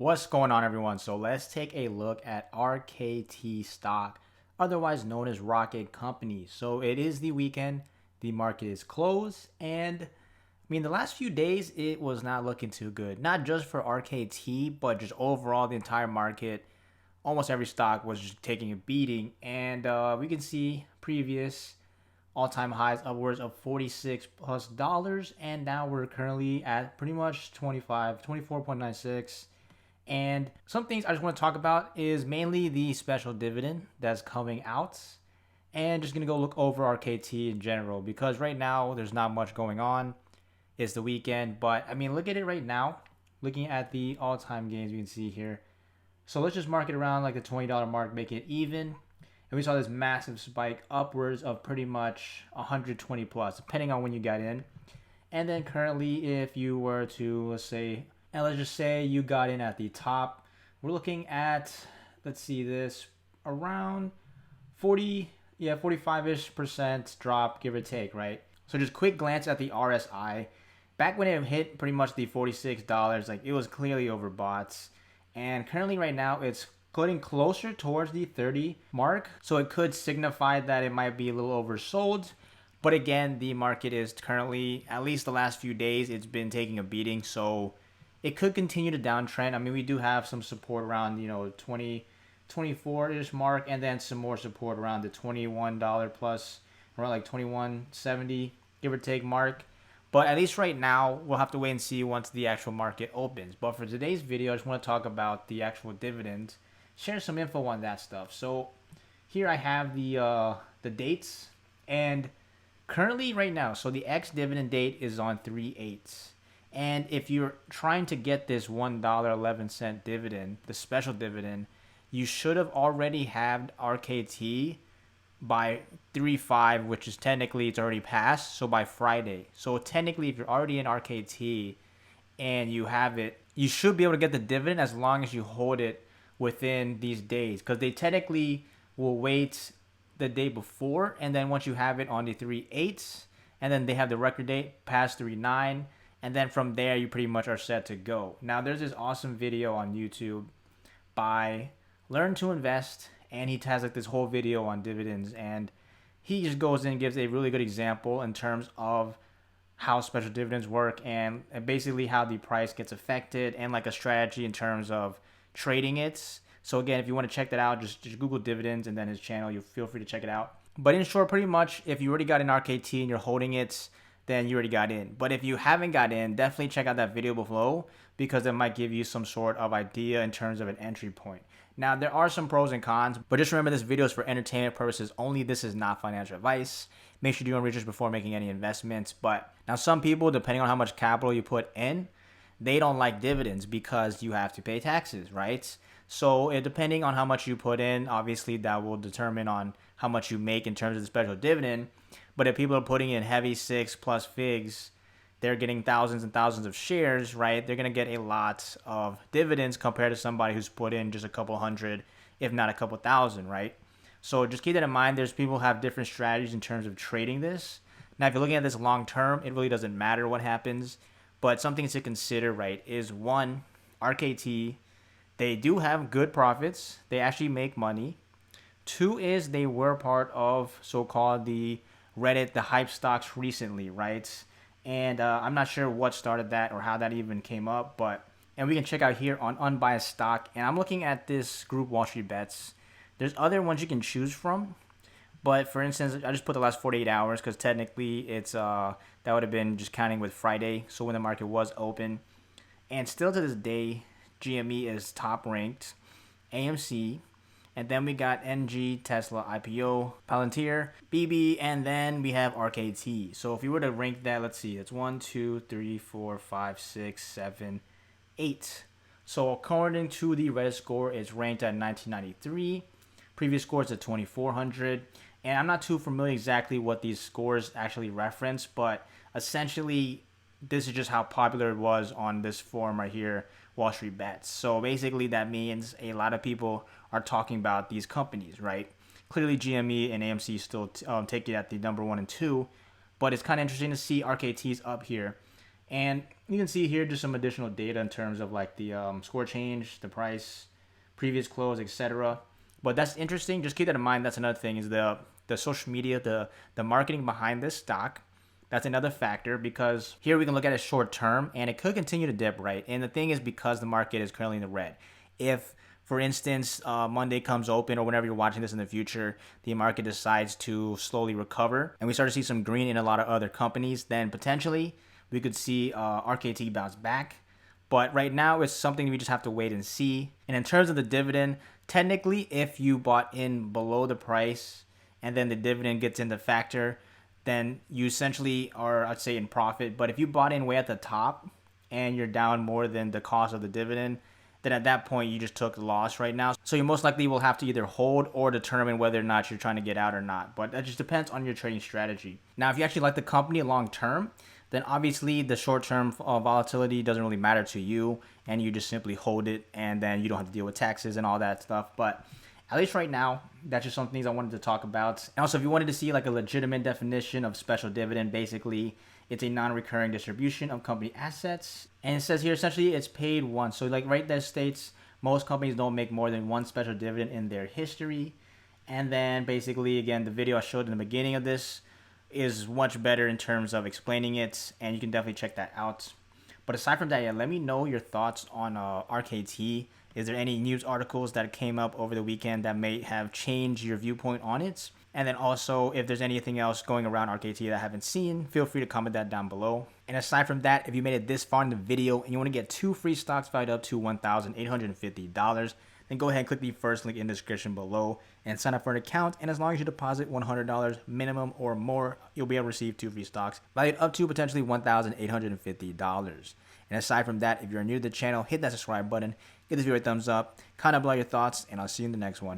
What's going on, everyone? So let's take a look at RKT stock, otherwise known as Rocket Company. So it is the weekend, the market is closed, and the last few days it was not looking too good. Not just for RKT, but just overall the entire market. Almost every stock was just taking a beating, and we can see previous all-time highs upwards of 46 plus dollars, and now we're currently at pretty much 24.96. And some things I just want to talk about is mainly the special dividend that's coming out, and just gonna go look over RKT in general because right now there's not much going on. It's the weekend, but look at it right now. Looking at the all-time gains, you can see here. So let's just mark it around like the $20 mark, make it even. And we saw this massive spike upwards of pretty much 120 plus, depending on when you got in. And then currently, if you were to, let's just say you got in at the top, we're looking at, let's see this, around 45-ish% drop, give or take, right? So just quick glance at the RSI. Back when it hit pretty much the $46, like it was clearly overbought. And currently right now it's getting closer towards the 30 mark. So it could signify that it might be a little oversold. But again, the market is currently, at least the last few days, it's been taking a beating. So it could continue to downtrend. We do have some support around, 24-ish mark, and then some more support around the $21 plus, around like 21.70, give or take mark. But at least right now, we'll have to wait and see once the actual market opens. But for today's video, I just want to talk about the actual dividend, share some info on that stuff. So here I have the dates, and currently right now, so the ex-dividend date is on 3/8. And if you're trying to get this $1.11 dividend, the special dividend, you should have already had RKT by 3/5, which is technically it's already passed, so by Friday. So technically, if you're already in RKT and you have it, you should be able to get the dividend as long as you hold it within these days, because they technically will wait the day before, and then once you have it on the 3/8, and then they have the record date past 3/9, and then from there you pretty much are set to go. Now there's this awesome video on YouTube by Learn to Invest, and he has like this whole video on dividends, and he just goes in and gives a really good example in terms of how special dividends work, and basically how the price gets affected, and like a strategy in terms of trading it. So again, if you want to check that out, just Google dividends and then his channel, you feel free to check it out. But in short, pretty much if you already got in RKT and you're holding it, then you already got in. But if you haven't got in, definitely check out that video below, because it might give you some sort of idea in terms of an entry point. Now, there are some pros and cons, but just remember this video is for entertainment purposes only. This is not financial advice. Make sure you do your own research before making any investments. But now some people, depending on how much capital you put in, they don't like dividends because you have to pay taxes, right? So depending on how much you put in, obviously that will determine on how much you make in terms of the special dividend. But if people are putting in heavy 6+ figs, they're getting thousands and thousands of shares, right? They're going to get a lot of dividends compared to somebody who's put in just a couple hundred, if not a couple thousand, right? So just keep that in mind. There's people who have different strategies in terms of trading this. Now, if you're looking at this long term, it really doesn't matter what happens. But something to consider, right, is one, RKT, they do have good profits. They actually make money. Two is they were part of so-called the Reddit, the hype stocks recently, right? And I'm not sure what started that or how that even came up, and we can check out here on unbiased stock. And I'm looking at this group, Wall Street Bets. There's other ones you can choose from, but for instance, I just put the last 48 hours because technically it's that would have been just counting with Friday, so when the market was open. And still to this day, GME is top ranked, AMC. And then we got NG, Tesla, IPO, Palantir, BB, and then we have RKT. So if you were to rank that, let's see, it's 1, 2, 3, 4, 5, 6, 7, 8. So according to the Reddit score, it's ranked at 1993. Previous score is at 2400. And I'm not too familiar exactly what these scores actually reference, but essentially this is just how popular it was on this forum right here, Wall Street Bets. So basically that means a lot of people are talking about these companies, right? Clearly GME and AMC still take it at the number 1 and 2, but it's kind of interesting to see RKT's up here. And you can see here just some additional data in terms of like the score change, the price, previous close, etc. But that's interesting. Just keep that in mind. That's another thing is the social media, the marketing behind this stock. That's another factor because here we can look at it short term and it could continue to dip, right? And the thing is because the market is currently in the red. If, for instance, Monday comes open or whenever you're watching this in the future, the market decides to slowly recover and we start to see some green in a lot of other companies, then potentially we could see RKT bounce back. But right now, it's something we just have to wait and see. And in terms of the dividend, technically, if you bought in below the price and then the dividend gets into factor, then you essentially are, I'd say, in profit. But if you bought in way at the top and you're down more than the cost of the dividend, then at that point you just took the loss right now. So you most likely will have to either hold or determine whether or not you're trying to get out or not. But that just depends on your trading strategy. Now, if you actually like the company long term, then obviously the short-term volatility doesn't really matter to you and you just simply hold it and then you don't have to deal with taxes and all that stuff. But at least right now, that's just some things I wanted to talk about. And also, if you wanted to see like a legitimate definition of special dividend, basically it's a non-recurring distribution of company assets. And it says here essentially it's paid once. So like right there states most companies don't make more than one special dividend in their history. And then basically, again, the video I showed in the beginning of this is much better in terms of explaining it, and you can definitely check that out. But aside from that, yeah, let me know your thoughts on RKT. Is there any news articles that came up over the weekend that may have changed your viewpoint on it? And then also, if there's anything else going around RKT that I haven't seen, feel free to comment that down below. And aside from that, if you made it this far in the video and you want to get 2 free stocks valued up to $1,850, then go ahead and click the first link in the description below and sign up for an account. And as long as you deposit $100 minimum or more, you'll be able to receive 2 free stocks valued up to potentially $1,850. And aside from that, if you're new to the channel, hit that subscribe button, give this video a thumbs up, comment below your thoughts, and I'll see you in the next one.